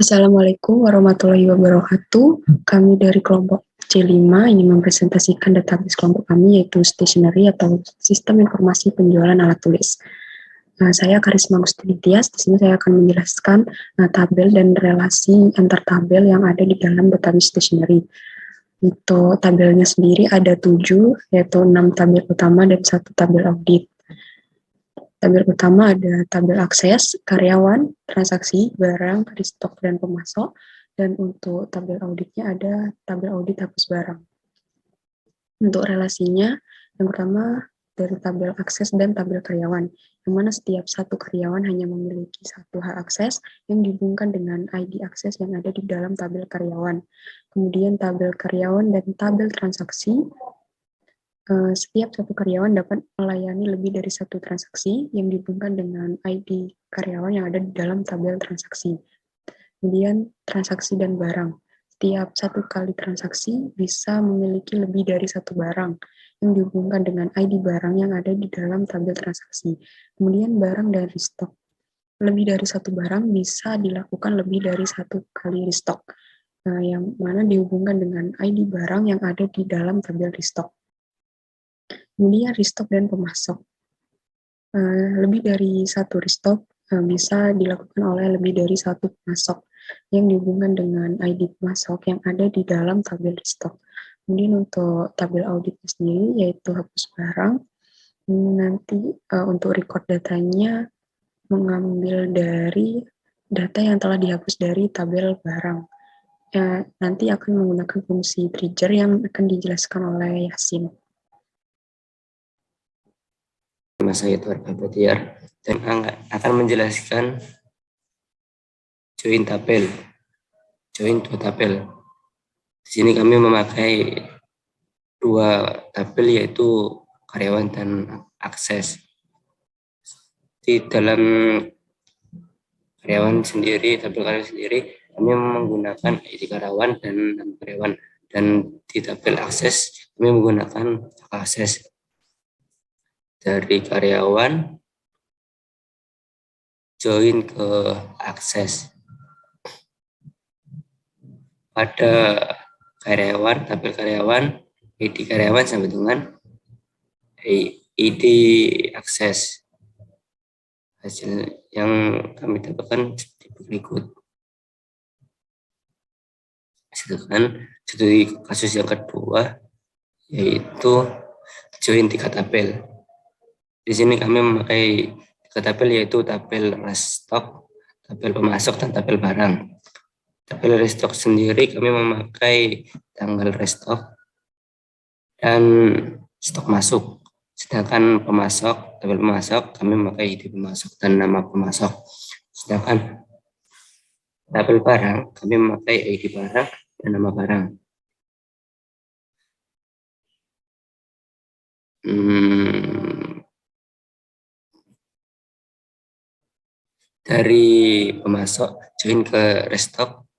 Assalamualaikum warahmatullahi wabarakatuh. Kami dari kelompok C5 ingin mempresentasikan database kelompok kami, yaitu stationery atau sistem informasi penjualan alat tulis. Saya Karisma Agustini Tias. Di sini saya akan menjelaskan tabel dan relasi antar tabel yang ada di dalam database stationery. Itu tabelnya sendiri ada 7, yaitu 6 tabel utama dan 1 tabel audit. Tabel utama ada tabel akses, karyawan, transaksi, barang, restock, dan pemasok. Dan untuk tabel auditnya ada tabel audit hapus barang. Untuk relasinya, yang pertama dari tabel akses dan tabel karyawan, yang mana setiap satu karyawan hanya memiliki satu hak akses yang dihubungkan dengan ID akses yang ada di dalam tabel karyawan. Kemudian tabel karyawan dan tabel transaksi, setiap satu karyawan dapat melayani lebih dari satu transaksi yang dihubungkan dengan ID karyawan yang ada di dalam tabel transaksi. Kemudian transaksi dan barang. Setiap satu kali transaksi bisa memiliki lebih dari satu barang yang dihubungkan dengan ID barang yang ada di dalam tabel transaksi. Kemudian barang dan restock. Lebih dari satu barang bisa dilakukan lebih dari satu kali restock, yang mana dihubungkan dengan ID barang yang ada di dalam tabel restock. Kemudian restock dan pemasok. Lebih dari satu restock bisa dilakukan oleh lebih dari satu pemasok yang dihubungkan dengan ID pemasok yang ada di dalam tabel restock. Kemudian untuk tabel auditnya sendiri yaitu hapus barang. Nanti untuk record datanya mengambil dari data yang telah dihapus dari tabel barang. Nanti akan menggunakan fungsi trigger yang akan dijelaskan oleh Yasin. Nama saya Tuarka Batiar dan akan menjelaskan join dua tabel. Di sini kami memakai dua tabel yaitu karyawan dan akses. Di dalam karyawan sendiri, tabel karyawan sendiri, kami menggunakan ID karyawan dan nama karyawan, dan di tabel akses kami menggunakan akses. Dari karyawan join ke akses. Pada karyawan, tabel karyawan, ID karyawan sampai dengan ID akses. Hasil yang kami dapatkan seperti berikut. Sedangkan studi kasus yang kedua yaitu join 3 tabel. Di sini kami memakai 3 tabel yaitu tabel restock, tabel pemasok, dan tabel barang. Tabel restock sendiri kami memakai tanggal restock dan stok masuk. Sedangkan pemasok, tabel pemasok kami memakai ID pemasok dan nama pemasok. Sedangkan tabel barang kami memakai ID barang dan nama barang. Dari pemasok join ke restock,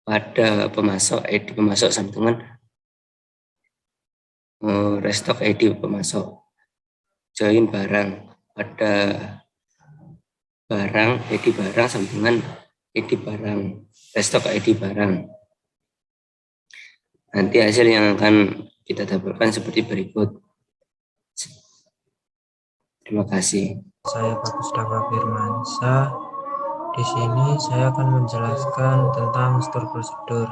pada pemasok ID pemasok sama dengan restock ID pemasok. Join barang, pada barang ID barang sama dengan ID barang, restock ID barang. Nanti hasil yang akan kita dapatkan seperti berikut. Terima kasih. Saya Bagus Dava Firmansyah. Di sini saya akan menjelaskan tentang store prosedur.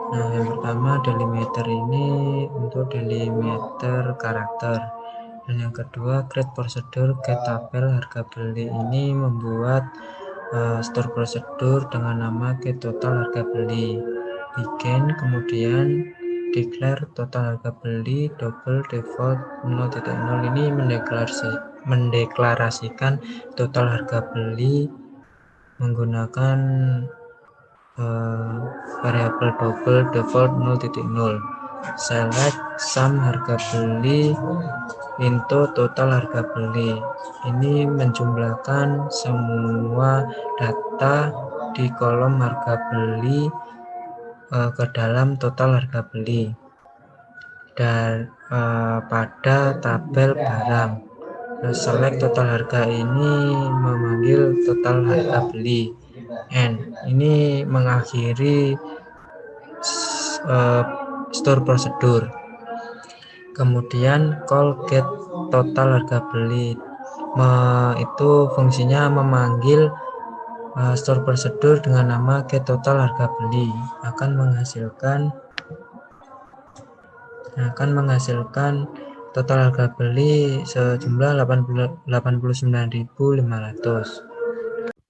Nah, yang pertama delimiter ini untuk delimiter karakter. Dan yang kedua create prosedur get tabel harga beli ini membuat store prosedur dengan nama get total harga beli. Begin, kemudian declare total harga beli double default 0.0 ini mendeklarasikan total harga beli menggunakan variabel double default 0.0. Select sum harga beli into total harga beli. Ini menjumlahkan semua data di kolom harga beli ke dalam total harga beli. Dan pada tabel barang, select total harga ini memanggil total harga beli. N. Ini mengakhiri store prosedur. Kemudian call get total harga beli, itu fungsinya memanggil store prosedur dengan nama get total harga beli, akan menghasilkan total harga beli sejumlah 89.500.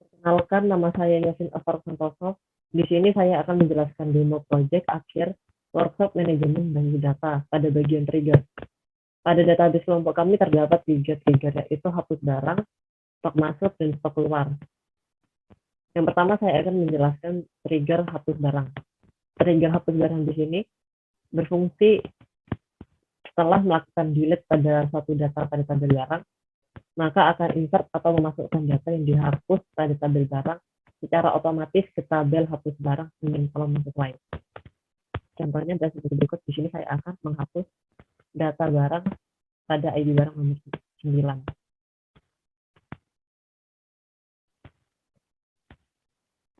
Perkenalkan, nama saya Yasin Afar Santoso. Di sini saya akan menjelaskan demo project akhir workshop manajemen bank data pada bagian trigger. Pada database kelompok kami terdapat 3 trigger, yaitu hapus barang, stok masuk, dan stok keluar. Yang pertama saya akan menjelaskan trigger hapus barang. Trigger hapus barang di sini berfungsi setelah melakukan delete pada suatu data pada tabel barang, maka akan insert atau memasukkan data yang dihapus pada tabel barang secara otomatis ke tabel hapus barang dengan kolom sesuai. Contohnya adalah seperti berikut. Di sini saya akan menghapus data barang pada ID barang nomor 9.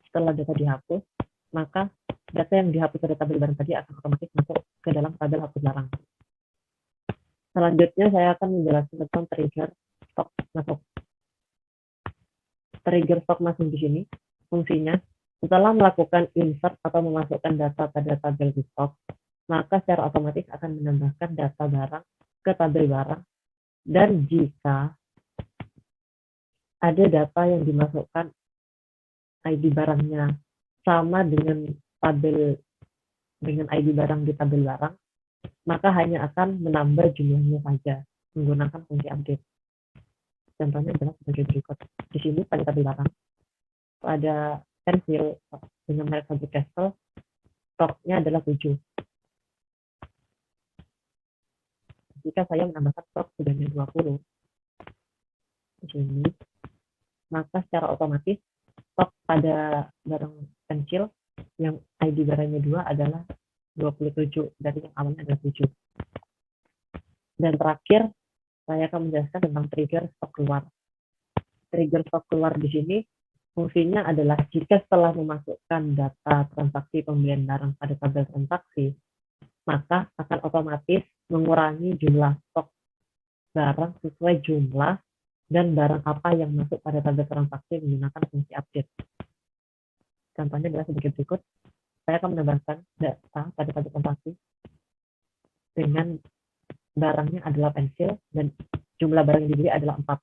Setelah data dihapus, maka data yang dihapus pada tabel barang tadi akan otomatis masuk ke dalam tabel hapus barang. Selanjutnya saya akan menjelaskan tentang trigger stok masuk. Trigger stok masuk di sini fungsinya setelah melakukan insert atau memasukkan data pada tabel di stok, maka secara otomatis akan menambahkan data barang ke tabel barang, dan jika ada data yang dimasukkan ID barangnya sama dengan ID barang di tabel barang, maka hanya akan menambah jumlahnya saja menggunakan fungsi update. Contohnya adalah sebagai berikut. Di sini pada tabel barang pada pensil dengan merek Faber-Castell, stoknya adalah 7. Jika saya menambahkan stok sebanyak 20 di sini, maka secara otomatis stok pada barang pensil yang ID barangnya 2 adalah 27 dari yang awalnya adalah 7. Dan terakhir saya akan menjelaskan tentang trigger stok keluar. Trigger stok keluar di sini fungsinya adalah jika setelah memasukkan data transaksi pembelian barang pada tabel transaksi, maka akan otomatis mengurangi jumlah stok barang sesuai jumlah dan barang apa yang masuk pada tabel transaksi menggunakan fungsi update. Contohnya adalah sebagai berikut. Saya akan menambahkan data pada tabel transaksi dengan barangnya adalah pensil dan jumlah barang yang dibeli adalah 4.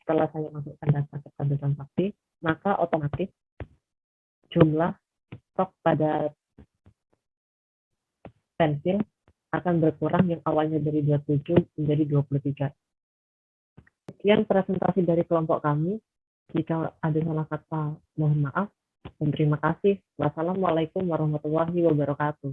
Setelah saya masukkan data ke tabel transaksi, maka otomatis jumlah stok pada pensil akan berkurang yang awalnya dari 27 menjadi 23. Sekian presentasi dari kelompok kami. Jika ada salah kata, mohon maaf dan terima kasih. Wassalamualaikum warahmatullahi wabarakatuh.